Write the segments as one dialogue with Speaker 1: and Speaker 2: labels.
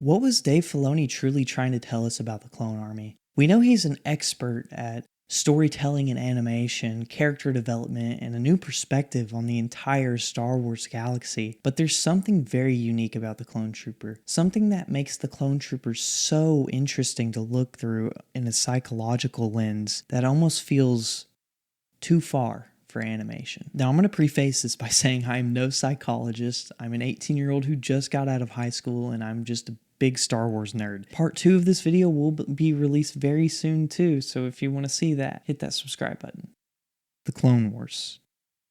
Speaker 1: What was Dave Filoni truly trying to tell us about the Clone Army? We know he's an expert at storytelling and animation, character development, and a new perspective on the entire Star Wars galaxy, but there's something very unique about the Clone Trooper. Something that makes the Clone Trooper so interesting to look through in a psychological lens that almost feels too far for animation. Now, I'm going to preface this by saying I'm no psychologist. I'm an 18-year-old who just got out of high school, and I'm just a big Star Wars nerd. Part 2 of this video will be released very soon too, so if you want to see that, hit that subscribe button. The Clone Wars,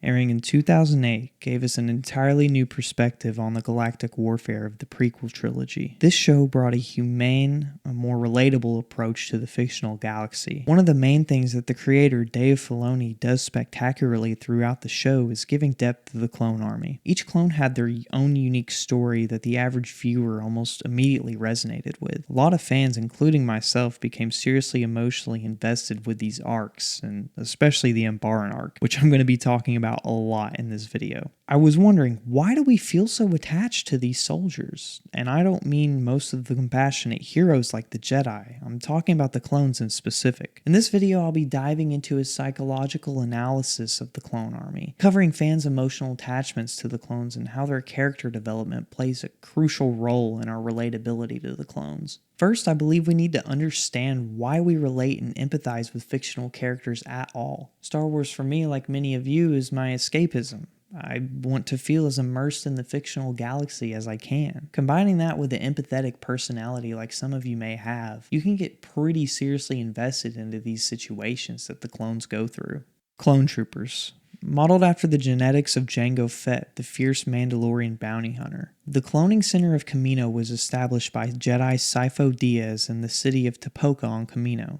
Speaker 1: airing in 2008, gave us an entirely new perspective on the galactic warfare of the prequel trilogy. This show brought a humane, a more relatable approach to the fictional galaxy. One of the main things that the creator, Dave Filoni, does spectacularly throughout the show is giving depth to the clone army. Each clone had their own unique story that the average viewer almost immediately resonated with. A lot of fans, including myself, became seriously emotionally invested with these arcs, and especially the Umbaran arc, which I'm going to be talking about a lot in this video. I was wondering, why do we feel so attached to these soldiers? And I don't mean most of the compassionate heroes like the Jedi. I'm talking about the clones in specific. In this video, I'll be diving into a psychological analysis of the clone army, covering fans' emotional attachments to the clones and how their character development plays a crucial role in our relatability to the clones. First, I believe we need to understand why we relate and empathize with fictional characters at all. Star Wars for me, like many of you, is my escapism. I want to feel as immersed in the fictional galaxy as I can. Combining that with an empathetic personality like some of you may have, you can get pretty seriously invested into these situations that the clones go through. Clone Troopers. Modeled after the genetics of Jango Fett, the fierce Mandalorian bounty hunter. The cloning center of Kamino was established by Jedi Sifo Dyas in the city of Tapoka on Kamino.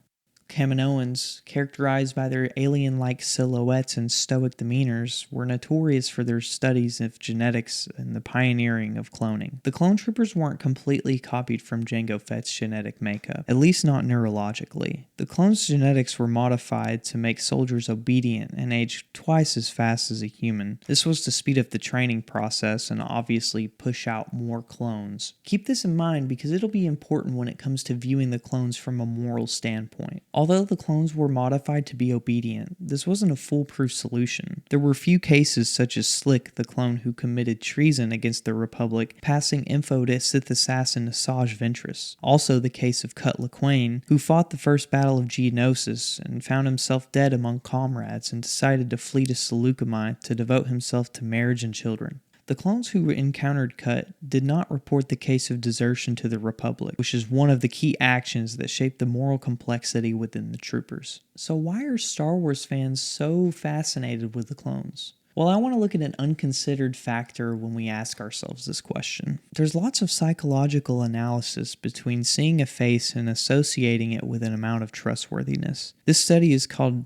Speaker 1: Kaminoans, characterized by their alien-like silhouettes and stoic demeanors, were notorious for their studies of genetics and the pioneering of cloning. The clone troopers weren't completely copied from Jango Fett's genetic makeup, at least not neurologically. The clones' genetics were modified to make soldiers obedient and age twice as fast as a human. This was to speed up the training process and obviously push out more clones. Keep this in mind because it'll be important when it comes to viewing the clones from a moral standpoint. Although the clones were modified to be obedient, this wasn't a foolproof solution. There were few cases such as Slick, the clone who committed treason against the Republic, passing info to Sith assassin Asajj Ventress. Also the case of Cut Lawquane, who fought the first battle of Geonosis and found himself dead among comrades and decided to flee to Saleucami to devote himself to marriage and children. The clones who encountered Cut did not report the case of desertion to the Republic, which is one of the key actions that shaped the moral complexity within the troopers. So why are Star Wars fans so fascinated with the clones? Well, I want to look at an unconsidered factor when we ask ourselves this question. There's lots of psychological analysis between seeing a face and associating it with an amount of trustworthiness. This study is called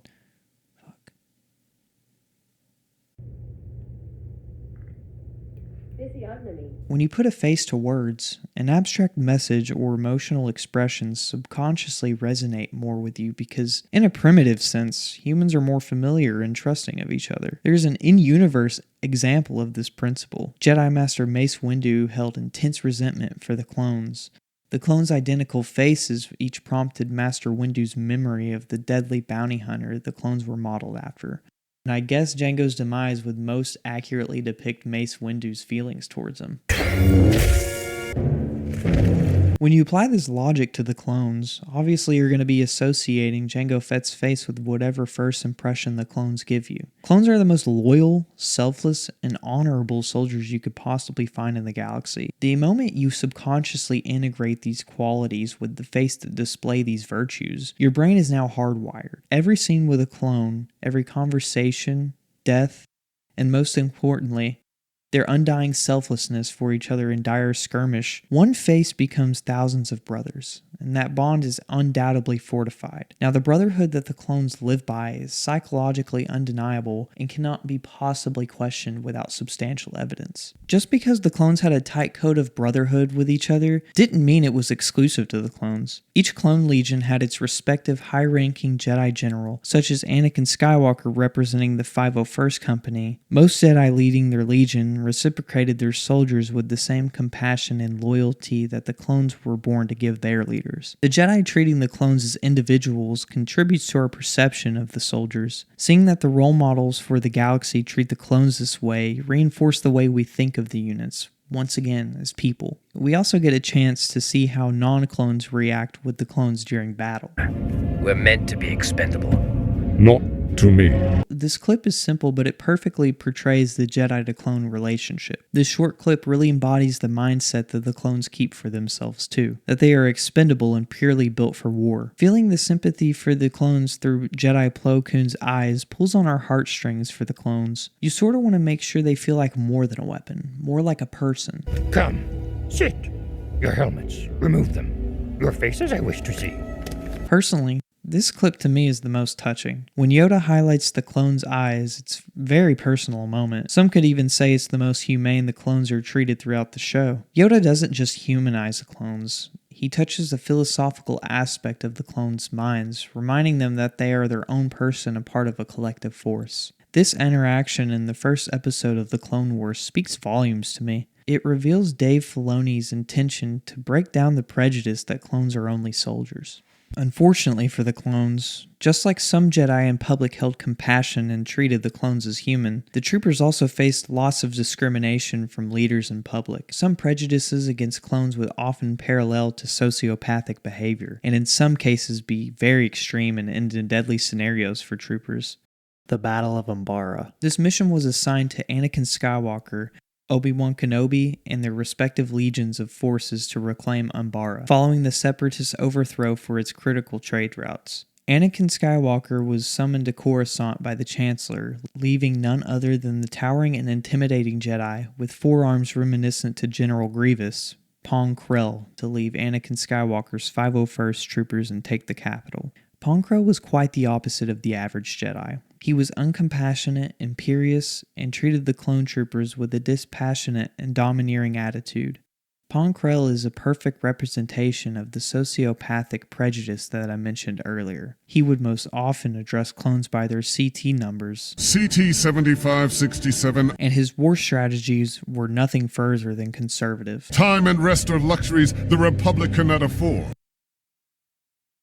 Speaker 1: When you put a face to words, an abstract message or emotional expressions subconsciously resonate more with you because, in a primitive sense, humans are more familiar and trusting of each other. There's an in-universe example of this principle. Jedi Master Mace Windu held intense resentment for the clones. The clones' identical faces each prompted Master Windu's memory of the deadly bounty hunter the clones were modeled after. And I guess Jango's demise would most accurately depict Mace Windu's feelings towards him. When you apply this logic to the clones, obviously you're going to be associating Jango Fett's face with whatever first impression the clones give you. Clones are the most loyal, selfless, and honorable soldiers you could possibly find in the galaxy. The moment you subconsciously integrate these qualities with the face that display these virtues, your brain is now hardwired. Every scene with a clone, every conversation, death, and most importantly, their undying selflessness for each other in dire skirmish, one face becomes thousands of brothers, and that bond is undoubtedly fortified. Now, the brotherhood that the clones live by is psychologically undeniable and cannot be possibly questioned without substantial evidence. Just because the clones had a tight code of brotherhood with each other didn't mean it was exclusive to the clones. Each clone legion had its respective high-ranking Jedi general, such as Anakin Skywalker representing the 501st Company. Most Jedi leading their legion reciprocated their soldiers with the same compassion and loyalty that the clones were born to give their leaders. The Jedi treating the clones as individuals contributes to our perception of the soldiers. Seeing that the role models for the galaxy treat the clones this way reinforce the way we think of the units, once again, as people. We also get a chance to see how non-clones react with the clones during battle.
Speaker 2: We're meant to be expendable.
Speaker 3: Not to me.
Speaker 1: This clip is simple, but it perfectly portrays the Jedi to clone relationship. This short clip really embodies the mindset that the clones keep for themselves too, that they are expendable and purely built for war. Feeling the sympathy for the clones through Jedi Plo Koon's eyes pulls on our heartstrings for the clones. You sort of want to make sure they feel like more than a weapon, more like a person.
Speaker 2: Come, sit. Your helmets, remove them. Your faces I wish to see.
Speaker 1: Personally, this clip to me is the most touching. When Yoda highlights the clones' eyes, it's a very personal moment. Some could even say it's the most humane the clones are treated throughout the show. Yoda doesn't just humanize the clones. He touches the philosophical aspect of the clones' minds, reminding them that they are their own person, a part of a collective force. This interaction in the first episode of The Clone Wars speaks volumes to me. It reveals Dave Filoni's intention to break down the prejudice that clones are only soldiers. Unfortunately for the clones, just like some Jedi in public held compassion and treated the clones as human, the troopers also faced lots of discrimination from leaders in public. Some prejudices against clones would often parallel to sociopathic behavior, and in some cases be very extreme and end in deadly scenarios for troopers. The Battle of Umbara. This mission was assigned to Anakin Skywalker, Obi-Wan Kenobi, and their respective legions of forces to reclaim Umbara, following the Separatist overthrow for its critical trade routes. Anakin Skywalker was summoned to Coruscant by the Chancellor, leaving none other than the towering and intimidating Jedi, with forearms reminiscent to General Grievous, Pong Krell, to leave Anakin Skywalker's 501st troopers and take the capital. Pong Krell was quite the opposite of the average Jedi. He was uncompassionate, imperious, and treated the clone troopers with a dispassionate and domineering attitude. Pong Krell is a perfect representation of the sociopathic prejudice that I mentioned earlier. He would most often address clones by their CT numbers,
Speaker 3: CT-7567,
Speaker 1: and his war strategies were nothing further than conservative.
Speaker 3: Time and rest are luxuries the Republic cannot afford.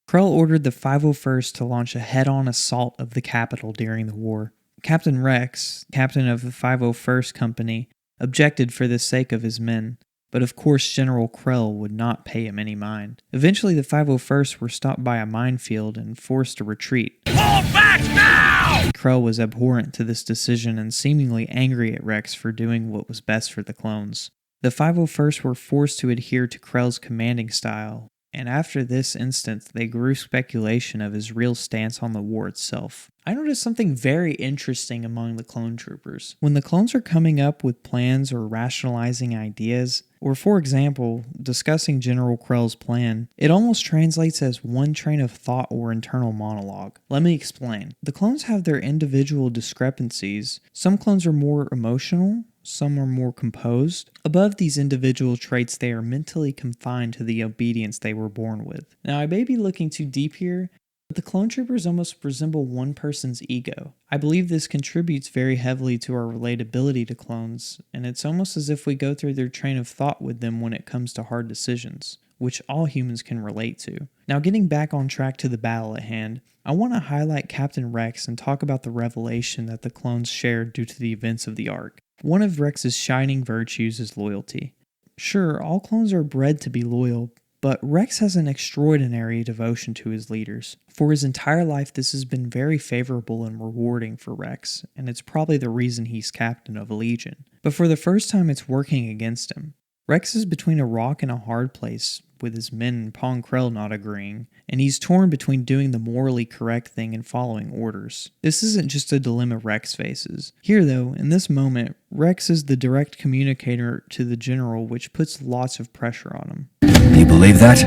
Speaker 1: Krell ordered the 501st to launch a head-on assault of the capital during the war. Captain Rex, captain of the 501st Company, objected for the sake of his men, but of course General Krell would not pay him any mind. Eventually the 501st were stopped by a minefield and forced to retreat.
Speaker 2: Fall back now!
Speaker 1: Krell was abhorrent to this decision and seemingly angry at Rex for doing what was best for the clones. The 501st were forced to adhere to Krell's commanding style, and after this instance, they grew speculation of his real stance on the war itself. I noticed something very interesting among the clone troopers. When the clones are coming up with plans or rationalizing ideas, or for example, discussing General Krell's plan, it almost translates as one train of thought or internal monologue. Let me explain. The clones have their individual discrepancies. Some clones are more emotional, some are more composed. Above these individual traits, they are mentally confined to the obedience they were born with. Now, I may be looking too deep here, but the clone troopers almost resemble one person's ego. I believe this contributes very heavily to our relatability to clones, and it's almost as if we go through their train of thought with them when it comes to hard decisions, which all humans can relate to. Now, getting back on track to the battle at hand, I want to highlight Captain Rex and talk about the revelation that the clones shared due to the events of the arc. One of Rex's shining virtues is loyalty. Sure, all clones are bred to be loyal, but Rex has an extraordinary devotion to his leaders. For his entire life, this has been very favorable and rewarding for Rex, and it's probably the reason he's captain of a legion. But for the first time, it's working against him. Rex is between a rock and a hard place, with his men and Pong Krell not agreeing, and he's torn between doing the morally correct thing and following orders. This isn't just a dilemma Rex faces. Here though, in this moment, Rex is the direct communicator to the general, which puts lots of pressure on him.
Speaker 2: You believe that?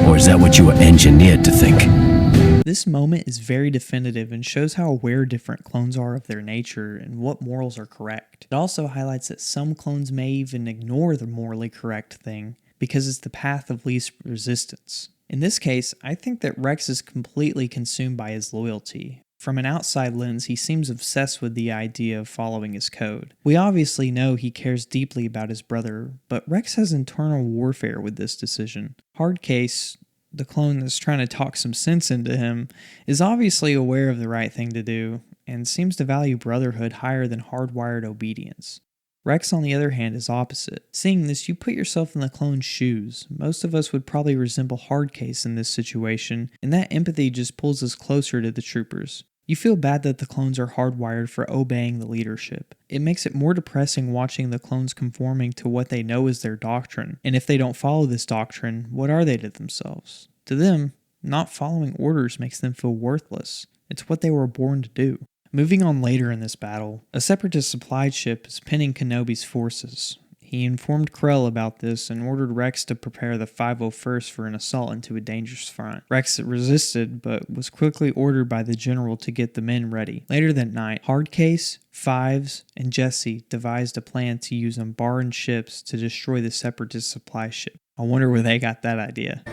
Speaker 4: Or is that what you were engineered to think?
Speaker 1: This moment is very definitive and shows how aware different clones are of their nature and what morals are correct. It also highlights that some clones may even ignore the morally correct thing because it's the path of least resistance. In this case, I think that Rex is completely consumed by his loyalty. From an outside lens, he seems obsessed with the idea of following his code. We obviously know he cares deeply about his brother, but Rex has internal warfare with this decision. Hardcase, the clone that's trying to talk some sense into him, is obviously aware of the right thing to do, and seems to value brotherhood higher than hardwired obedience. Rex, on the other hand, is opposite. Seeing this, you put yourself in the clone's shoes. Most of us would probably resemble Hardcase in this situation, and that empathy just pulls us closer to the troopers. You feel bad that the clones are hardwired for obeying the leadership. It makes it more depressing watching the clones conforming to what they know is their doctrine, and if they don't follow this doctrine, what are they to themselves? To them, not following orders makes them feel worthless. It's what they were born to do. Moving on later in this battle, a Separatist supply ship is pinning Kenobi's forces. He informed Krell about this and ordered Rex to prepare the 501st for an assault into a dangerous front. Rex resisted, but was quickly ordered by the general to get the men ready. Later that night, Hardcase, Fives, and Jesse devised a plan to use Umbaran ships to destroy the Separatist supply ship. I wonder where they got that idea.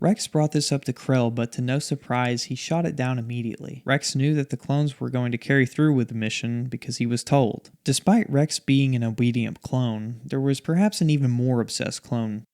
Speaker 1: Rex brought this up to Krell, but to no surprise, he shot it down immediately. Rex knew that the clones were going to carry through with the mission because he was told. Despite Rex being an obedient clone, there was perhaps an even more obsessed clone,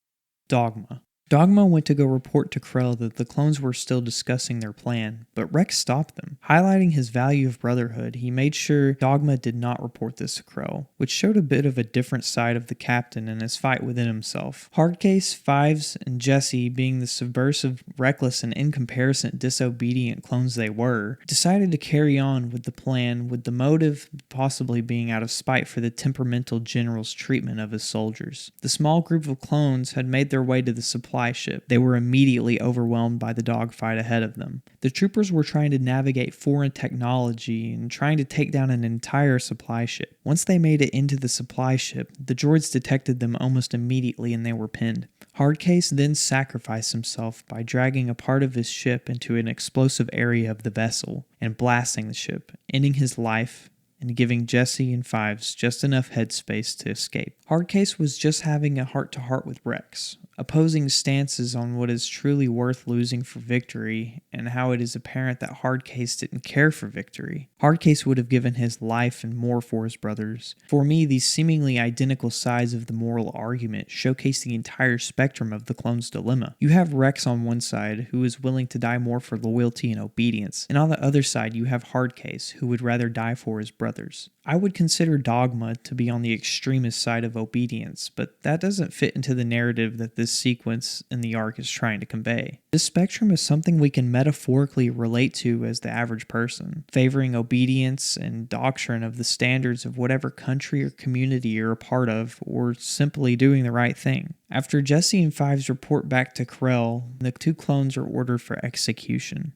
Speaker 1: Dogma. Dogma went to go report to Krell that the clones were still discussing their plan, but Rex stopped them. Highlighting his value of brotherhood, he made sure Dogma did not report this to Krell, which showed a bit of a different side of the captain and his fight within himself. Hardcase, Fives, and Jesse, being the subversive, reckless, and in comparison disobedient clones they were, decided to carry on with the plan with the motive possibly being out of spite for the temperamental general's treatment of his soldiers. The small group of clones had made their way to the supply ship. They were immediately overwhelmed by the dogfight ahead of them. The troopers were trying to navigate foreign technology and trying to take down an entire supply ship. Once they made it into the supply ship, the droids detected them almost immediately and they were pinned. Hardcase then sacrificed himself by dragging a part of his ship into an explosive area of the vessel and blasting the ship, ending his life and giving Jesse and Fives just enough headspace to escape. Hardcase was just having a heart-to-heart with Rex, opposing stances on what is truly worth losing for victory, and how it is apparent that Hardcase didn't care for victory. Hardcase would have given his life and more for his brothers. For me, these seemingly identical sides of the moral argument showcase the entire spectrum of the clone's dilemma. You have Rex on one side, who is willing to die more for loyalty and obedience, and on the other side you have Hardcase, who would rather die for his brothers. I would consider Dogma to be on the extremist side of obedience, but that doesn't fit into the narrative that this sequence in the arc is trying to convey. This spectrum is something we can metaphorically relate to as the average person, favoring obedience and doctrine of the standards of whatever country or community you're a part of, or simply doing the right thing. After Jesse and Fives report back to Krell, the two clones are ordered for execution.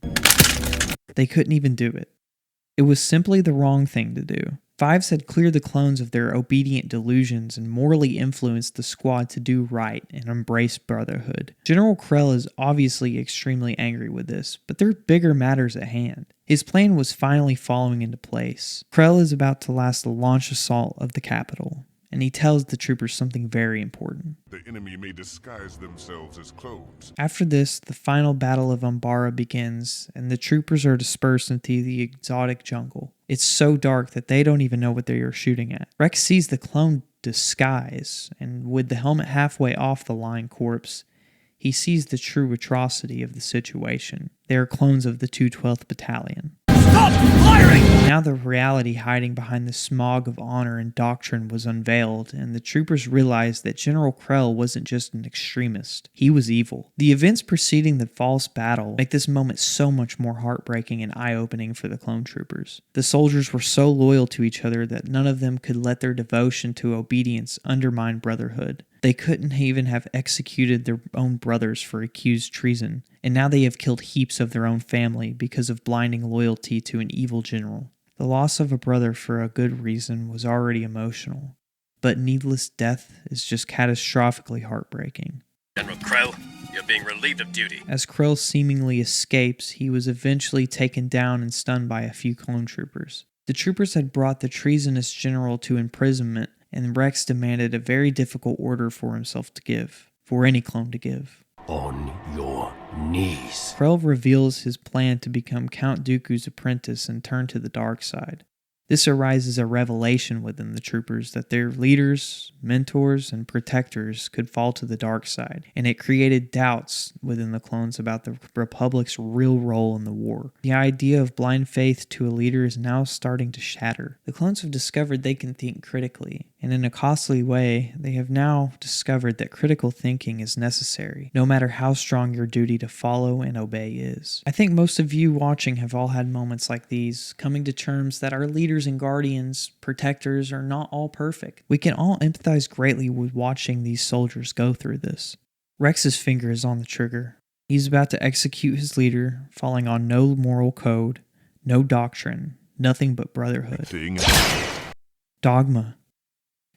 Speaker 1: They couldn't even do it. It was simply the wrong thing to do. Fives had cleared the clones of their obedient delusions and morally influenced the squad to do right and embrace brotherhood. General Krell is obviously extremely angry with this, but there are bigger matters at hand. His plan was finally falling into place. Krell is about to last the launch assault of the capital, and he tells the troopers something very important.
Speaker 3: The enemy may disguise themselves as clones.
Speaker 1: After this, the final battle of Umbara begins, and the troopers are dispersed into the exotic jungle. It's so dark that they don't even know what they are shooting at. Rex sees the clone disguise, and with the helmet halfway off the lying corpse, he sees the true atrocity of the situation. They are clones of the 212th Battalion.
Speaker 4: Stop firing!
Speaker 1: Now the reality hiding behind the smog of honor and doctrine was unveiled, and the troopers realized that General Krell wasn't just an extremist, he was evil. The events preceding the false battle make this moment so much more heartbreaking and eye-opening for the clone troopers. The soldiers were so loyal to each other that none of them could let their devotion to obedience undermine brotherhood. They couldn't even have executed their own brothers for accused treason, and now they have killed heaps of their own family because of blinding loyalty to an evil general. The loss of a brother for a good reason was already emotional, but needless death is just catastrophically heartbreaking.
Speaker 5: General Krell, you're being relieved of duty.
Speaker 1: As Krill seemingly escapes, he was eventually taken down and stunned by a few clone troopers. The troopers had brought the treasonous general to imprisonment, and Rex demanded a very difficult order for himself to give, for any clone to give.
Speaker 4: On your knees.
Speaker 1: Krell reveals his plan to become Count Dooku's apprentice and turn to the dark side. This arises a revelation within the troopers that their leaders, mentors, and protectors could fall to the dark side, and it created doubts within the clones about the Republic's real role in the war. The idea of blind faith to a leader is now starting to shatter. The clones have discovered they can think critically, and in a costly way, they have now discovered that critical thinking is necessary, no matter how strong your duty to follow and obey is. I think most of you watching have all had moments like these, coming to terms that our leaders and guardians, protectors are not all perfect. We can all empathize greatly with watching these soldiers go through this. Rex's finger is on the trigger. He's about to execute his leader, falling on no moral code, no doctrine, nothing but brotherhood. Dogma,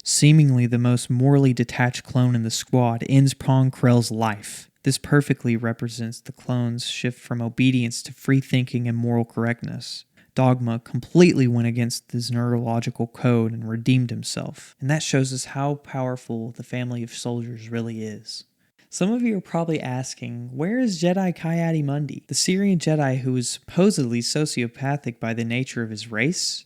Speaker 1: seemingly the most morally detached clone in the squad, ends Pong Krell's life. This perfectly represents the clone's shift from obedience to free thinking and moral correctness. Dogma completely went against his neurological code and redeemed himself, and that shows us how powerful the family of soldiers really is. Some of you are probably asking, where is Jedi Ki-Adi-Mundi, the Syrian Jedi who is supposedly sociopathic by the nature of his race?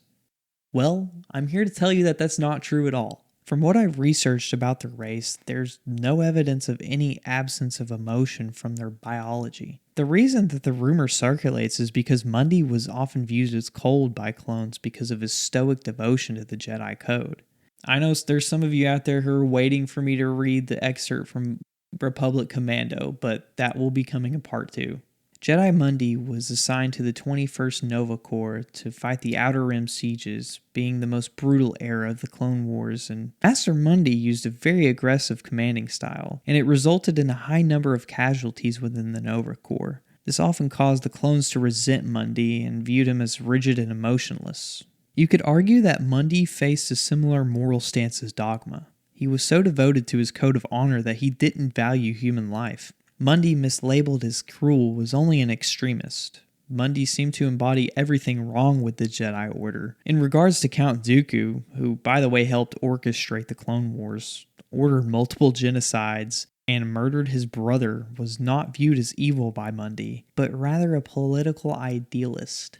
Speaker 1: Well, I'm here to tell you that that's not true at all. From what I've researched about their race, there's no evidence of any absence of emotion from their biology. The reason that the rumor circulates is because Mundi was often viewed as cold by clones because of his stoic devotion to the Jedi Code. I know there's some of you out there who are waiting for me to read the excerpt from Republic Commando, but that will be coming in part 2. Jedi Mundi was assigned to the 21st Nova Corps to fight the Outer Rim sieges, being the most brutal era of the Clone Wars, and Master Mundi used a very aggressive commanding style, and it resulted in a high number of casualties within the Nova Corps. This often caused the clones to resent Mundi and viewed him as rigid and emotionless. You could argue that Mundi faced a similar moral stance as Dogma. He was so devoted to his code of honor that he didn't value human life. Mundi, mislabeled as cruel, was only an extremist. Mundi seemed to embody everything wrong with the Jedi Order. In regards to Count Dooku, who by the way helped orchestrate the Clone Wars, ordered multiple genocides, and murdered his brother, was not viewed as evil by Mundi, but rather a political idealist.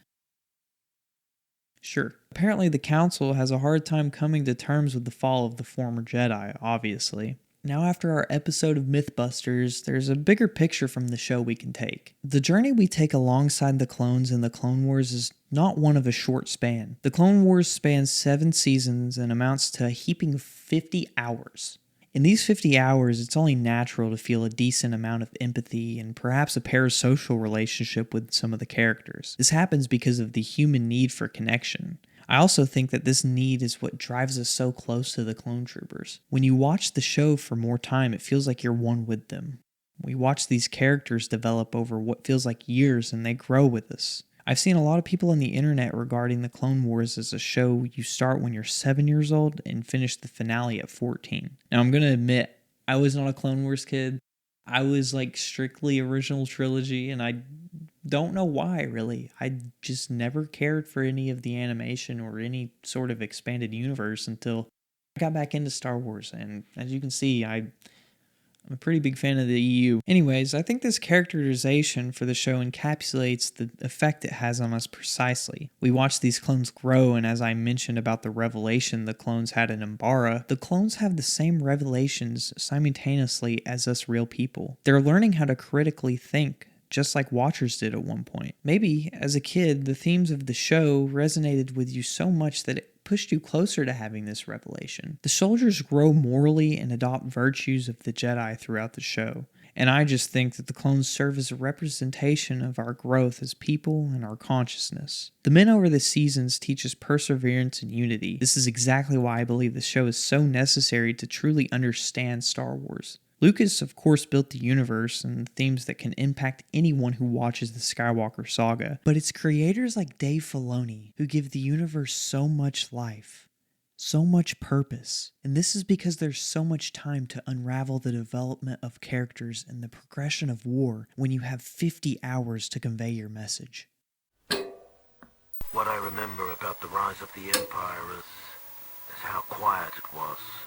Speaker 1: Sure, apparently the Council has a hard time coming to terms with the fall of the former Jedi, obviously. Now after our episode of Mythbusters, there's a bigger picture from the show we can take. The journey we take alongside the clones in the Clone Wars is not one of a short span. The Clone Wars spans 7 seasons and amounts to a heaping 50 hours. In these 50 hours, it's only natural to feel a decent amount of empathy and perhaps a parasocial relationship with some of the characters. This happens because of the human need for connection. I also think that this need is what drives us so close to the clone troopers. When you watch the show for more time, it feels like you're one with them. We watch these characters develop over what feels like years and they grow with us. I've seen a lot of people on the internet regarding the Clone Wars as a show you start when you're 7 years old and finish the finale at 14. Now I'm going to admit, I was not a Clone Wars kid. I was like strictly original trilogy, and I don't know why, really. I just never cared for any of the animation or any sort of expanded universe until I got back into Star Wars, and as you can see, I'm a pretty big fan of the EU. Anyways, I think this characterization for the show encapsulates the effect it has on us precisely. We watch these clones grow, and as I mentioned about the revelation the clones had in Umbara, the clones have the same revelations simultaneously as us real people. They're learning how to critically think, just like Watchers did at one point. Maybe, as a kid, the themes of the show resonated with you so much that it pushed you closer to having this revelation. The soldiers grow morally and adopt virtues of the Jedi throughout the show, and I just think that the clones serve as a representation of our growth as people and our consciousness. The men over the seasons teach us perseverance and unity. This is exactly why I believe the show is so necessary to truly understand Star Wars. Lucas, of course, built the universe and themes that can impact anyone who watches the Skywalker saga, but it's creators like Dave Filoni who give the universe so much life. so much purpose. And this is because there's so much time to unravel the development of characters and the progression of war when you have 50 hours to convey your message.
Speaker 6: What I remember about the rise of the Empire is how quiet it was.